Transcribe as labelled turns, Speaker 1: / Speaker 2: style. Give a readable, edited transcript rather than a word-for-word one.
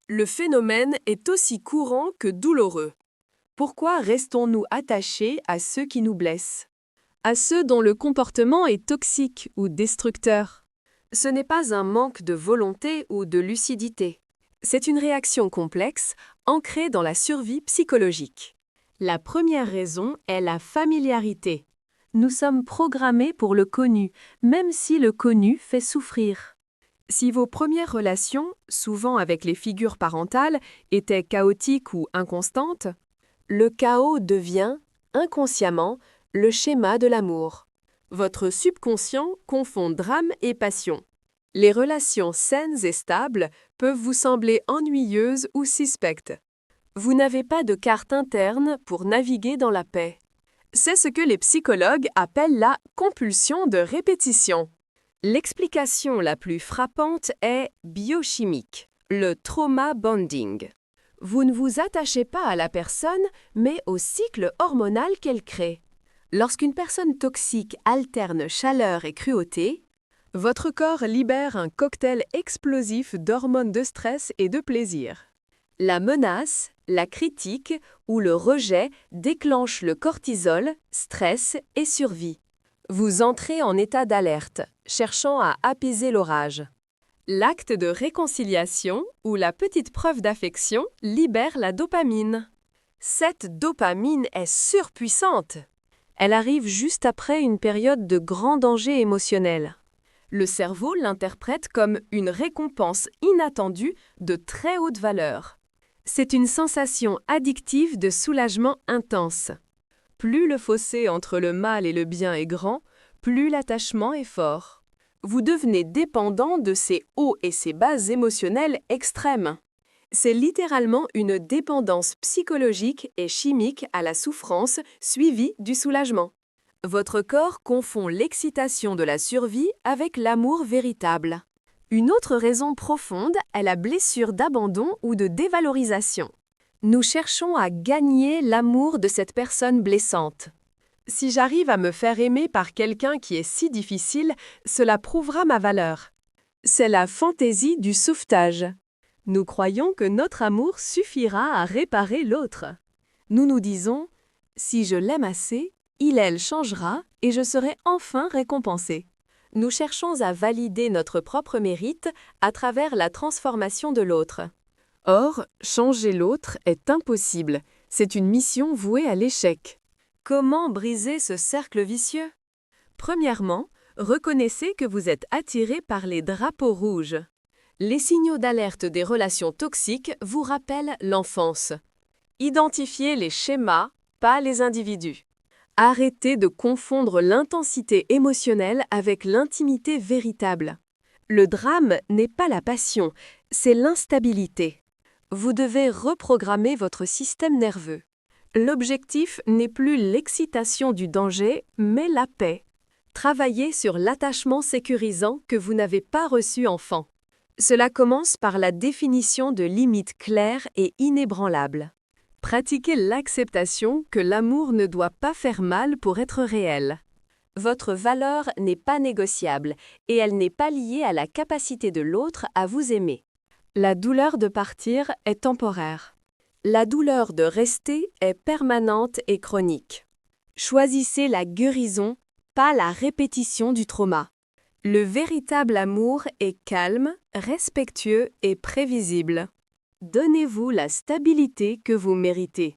Speaker 1: Le phénomène est aussi courant que douloureux.
Speaker 2: Pourquoi restons-nous attachés à ceux qui nous blessent?
Speaker 1: À ceux dont le comportement est toxique ou destructeur.
Speaker 2: Ce n'est pas un manque de volonté ou de lucidité.
Speaker 1: C'est une réaction complexe, ancrée dans la survie psychologique.
Speaker 2: La première raison est la familiarité. Nous sommes programmés pour le connu, même si le connu fait souffrir.
Speaker 1: Si vos premières relations, souvent avec les figures parentales, étaient chaotiques ou inconstantes,
Speaker 2: le chaos devient, inconsciemment, le schéma de l'amour.
Speaker 1: Votre subconscient confond drame et passion. Les relations saines et stables peuvent vous sembler ennuyeuses ou suspectes.
Speaker 2: Vous n'avez pas de carte interne pour naviguer dans la paix.
Speaker 1: C'est ce que les psychologues appellent la compulsion de répétition.
Speaker 2: L'explication la plus frappante est biochimique, le trauma bonding. Vous ne vous attachez pas à la personne, mais au cycle hormonal qu'elle crée. Lorsqu'une personne toxique alterne chaleur et cruauté,
Speaker 1: votre corps libère un cocktail explosif d'hormones de stress et de plaisir.
Speaker 2: La menace, la critique ou le rejet déclenchent le cortisol, stress et survie. Vous entrez en état d'alerte, cherchant à apaiser l'orage.
Speaker 1: L'acte de réconciliation ou la petite preuve d'affection libère la dopamine.
Speaker 2: Cette dopamine est surpuissante. Elle arrive juste après une période de grand danger émotionnel.
Speaker 1: Le cerveau l'interprète comme une récompense inattendue de très haute valeur.
Speaker 2: C'est une sensation addictive de soulagement intense.
Speaker 1: Plus le fossé entre le mal et le bien est grand, plus l'attachement est fort.
Speaker 2: Vous devenez dépendant de ces hauts et ces bas émotionnels extrêmes.
Speaker 1: C'est littéralement une dépendance psychologique et chimique à la souffrance suivie du soulagement.
Speaker 2: Votre corps confond l'excitation de la survie avec l'amour véritable.
Speaker 1: Une autre raison profonde est la blessure d'abandon ou de dévalorisation.
Speaker 2: Nous cherchons à gagner l'amour de cette personne blessante.
Speaker 1: Si j'arrive à me faire aimer par quelqu'un qui est si difficile, cela prouvera ma valeur.
Speaker 2: C'est la fantaisie du sauvetage.
Speaker 1: Nous croyons que notre amour suffira à réparer l'autre.
Speaker 2: Nous nous disons, si je l'aime assez, elle changera et je serai enfin récompensé. Nous cherchons à valider notre propre mérite à travers la transformation de l'autre.
Speaker 1: Or, changer l'autre est impossible. C'est une mission vouée à l'échec.
Speaker 2: Comment briser ce cercle vicieux?
Speaker 1: Premièrement, reconnaissez que vous êtes attiré par les drapeaux rouges.
Speaker 2: Les signaux d'alerte des relations toxiques vous rappellent l'enfance.
Speaker 1: Identifiez les schémas, pas les individus. Arrêtez de confondre l'intensité émotionnelle avec l'intimité véritable. Le drame n'est pas la passion, c'est l'instabilité.
Speaker 2: Vous devez reprogrammer votre système nerveux.
Speaker 1: L'objectif n'est plus l'excitation du danger, mais la paix. Travaillez sur l'attachement sécurisant que vous n'avez pas reçu enfant. Cela commence par la définition de limites claires et inébranlables. Pratiquez l'acceptation que l'amour ne doit pas faire mal pour être réel.
Speaker 2: Votre valeur n'est pas négociable et elle n'est pas liée à la capacité de l'autre à vous aimer.
Speaker 1: La douleur de partir est temporaire.
Speaker 2: La douleur de rester est permanente et chronique. Choisissez la guérison, pas la répétition du trauma.
Speaker 1: Le véritable amour est calme, respectueux et prévisible.
Speaker 2: Donnez-vous la stabilité que vous méritez.